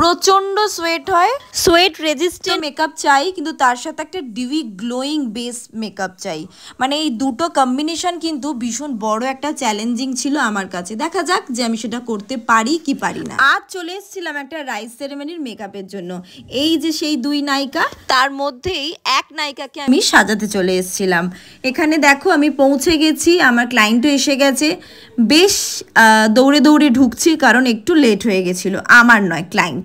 প্রচন্ড সোয়েট হয়, sweat resistant makeup চাই, কিন্তু তার সাথে একটা ডিউই গ্লোয়িং বেস মেকআপ চাই। মানে এই দুটো কম্বিনেশন কিন্তু ভীষণ বড় একটা চ্যালেঞ্জিং ছিল আমার কাছে। দেখা যাক যে আমি সেটা করতে পারি কি পারি না। আজ চলে এসেছিলাম একটা রাইস সেরেমনির মেকআপের জন্য। এই যে সেই দুই নায়িকা, তার মধ্যেই এক নায়িকাকে আমি সাজাতে চলে এসেছিলাম। এখানে দেখো আমি পৌঁছে গেছি, আমার ক্লায়েন্টও এসে গেছে। বেশ দৌড়ে দৌড়ে ঢুকছি কারণ একটু লেট হয়ে গেছিলো, আমার নয় ক্লায়েন্টের।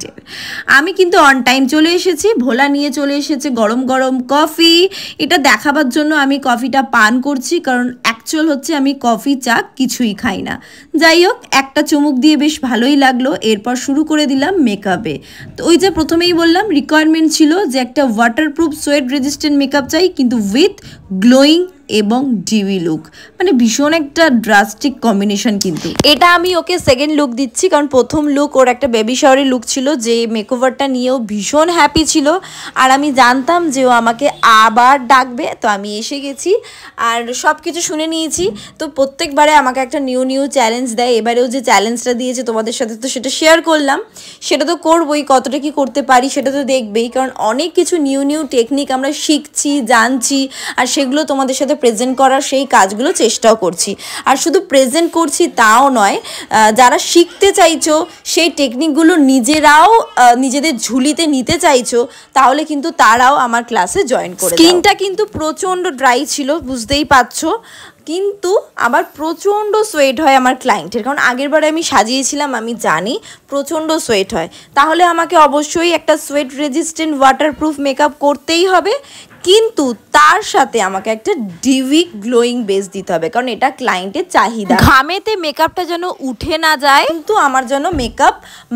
আমি কিন্তু অন টাইম চলে এসেছি। ভোলা নিয়ে চলে এসেছে গরম গরম কফি। এটা দেখাবার জন্য আমি কফিটা পান করছি, কারণ অ্যাকচুয়াল হচ্ছে আমি কফি চা কিছুই খাই না। যাই হোক, একটা চুমুক দিয়ে বেশ ভালোই লাগলো। এরপর শুরু করে দিলাম মেকআপে। তো ওই যে প্রথমেই বললাম রিকোয়ারমেন্ট ছিল যে একটা ওয়াটারপ্রুফ সোয়েট রেজিস্ট্যান্ট মেকআপ চাই, কিন্তু উইথ গ্লোয়িং এবং ডিউই লুক। মানে ভীষণ একটা ড্রাস্টিক কম্বিনেশন। কিন্তু এটা আমি ওকে সেকেন্ড লুক দিচ্ছি, কারণ প্রথম লুক ওর একটা বেবি শাওয়ারের লুক ছিল, যে মেকওভারটা নিয়েও ভীষণ হ্যাপি ছিল। আর আমি জানতাম যে ও আমাকে আবার ডাকবে, তো আমি এসে গেছি আর সব কিছু শুনে নিয়েছি। তো প্রত্যেকবারে আমাকে একটা নিউ নিউ চ্যালেঞ্জ দেয়। এবারেও যে চ্যালেঞ্জটা দিয়েছে তোমাদের সাথে তো সেটা শেয়ার করলাম। সেটা তো করবোই, কতটা কি করতে পারি সেটা তো দেখবেই, কারণ অনেক কিছু নিউ নিউ টেকনিক আমরা শিখছি, জানছি, আর সেগুলো তোমাদের সাথে প্রেজেন্ট করার সেই কাজগুলো চেষ্টাও করছি। আর শুধু প্রেজেন্ট করছি তাও নয়, যারা শিখতে চাইছো সেই টেকনিকগুলো নিজেরাও নিজেদের ঝুলিতে নিতে চাইছো, তাহলে কিন্তু তারাও আমার ক্লাসে জয়েন করে। স্কিনটা কিন্তু প্রচণ্ড ড্রাই ছিল, বুঝতেই পারছো, কিন্তু আবার প্রচণ্ড সোয়েট হয় আমার ক্লায়েন্টের, কারণ আগের বারে আমি সাজিয়েছিলাম, আমি জানি প্রচণ্ড সোয়েট হয়। তাহলে আমাকে অবশ্যই একটা সোয়েট রেজিস্ট্যান্ট ওয়াটারপ্রুফ মেকআপ করতেই হবে, কিন্তু তার সাথে আমাকে একটা ডিউই গ্লোয়িং বেস দিতে হবে, কারণ এটা ক্লায়েন্টের চাহিদা। ঘামেতে মেকআপটা যেন উঠে না যায়, কিন্তু আমার যেন মেকআপ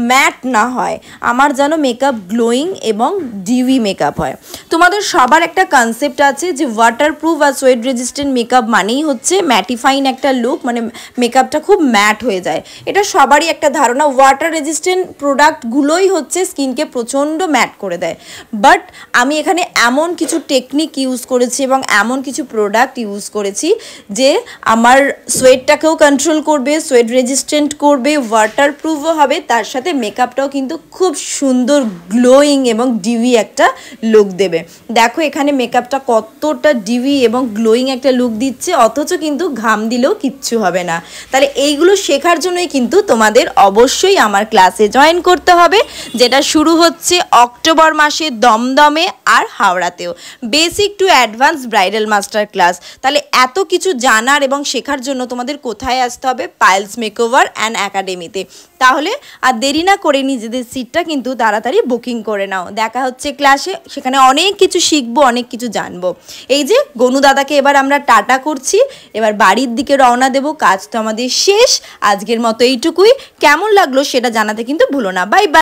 ম্যাট না হয়, আমার যেন মেকআপ গ্লোয়িং এবং ডিউই মেকআপ হয়। তোমাদের সবার একটা কনসেপ্ট আছে যে ওয়াটারপ্রুফ আর সোয়েট রেজিস্ট্যান্ট মেকআপ মানেই হচ্ছে ম্যাটিফাইন একটা লুক, মানে মেকআপটা খুব ম্যাট হয়ে যায়। এটা সবারই একটা ধারণা। ওয়াটার রেজিস্ট্যান্ট প্রোডাক্টগুলোই হচ্ছে স্কিনকে প্রচণ্ড ম্যাট করে দেয়, বাট আমি এখানে এমন কিছু টেকনিক ইউজ করেছি এবং এমন কিছু প্রোডাক্ট ইউজ করেছি যে আমার সোয়েটটাকেও কন্ট্রোল করবে, সোয়েট রেজিস্ট্যান্ট করবে, ওয়াটারপ্রুফও হবে, তার সাথে মেকআপটাও কিন্তু খুব সুন্দর গ্লোয়িং এবং ডিউই একটা লুক দেবে। দেখো এখানে মেকআপটা কতটা ডিউই এবং গ্লোয়িং একটা লুক দিচ্ছে, অথচ কিন্তু ঘাম দিলেও কিচ্ছু হবে না। তাহলে এইগুলো শেখার জন্যই কিন্তু তোমাদের অবশ্যই আমার ক্লাসে জয়েন করতে হবে, যেটা শুরু হচ্ছে অক্টোবর মাসে দমদমে আর হাওড়াতেও। Basic to advance bridal master class. তাহলে এত কিছু জানার এবং শেখার জন্য তোমাদের কোথায় আসতে হবে? পায়েলস মেকওভার অ্যান্ড একাডেমিতে। তাহলে আর দেরি না করে নিজেদের সিটটা কিন্তু তাড়াতাড়ি বুকিং করে নাও। দেখা হচ্ছে ক্লাসে, সেখানে অনেক কিছু শিখবো, অনেক কিছু জানবো। এই যে গনু দাদাকে এবার আমরা টাটা করছি, এবার বাড়ির দিকে রওনা দেবো। কাজ তো আমাদের শেষ, আজকের মতো এইটুকুই। কেমন লাগলো সেটা জানাতে কিন্তু ভুলো না। Bye bye.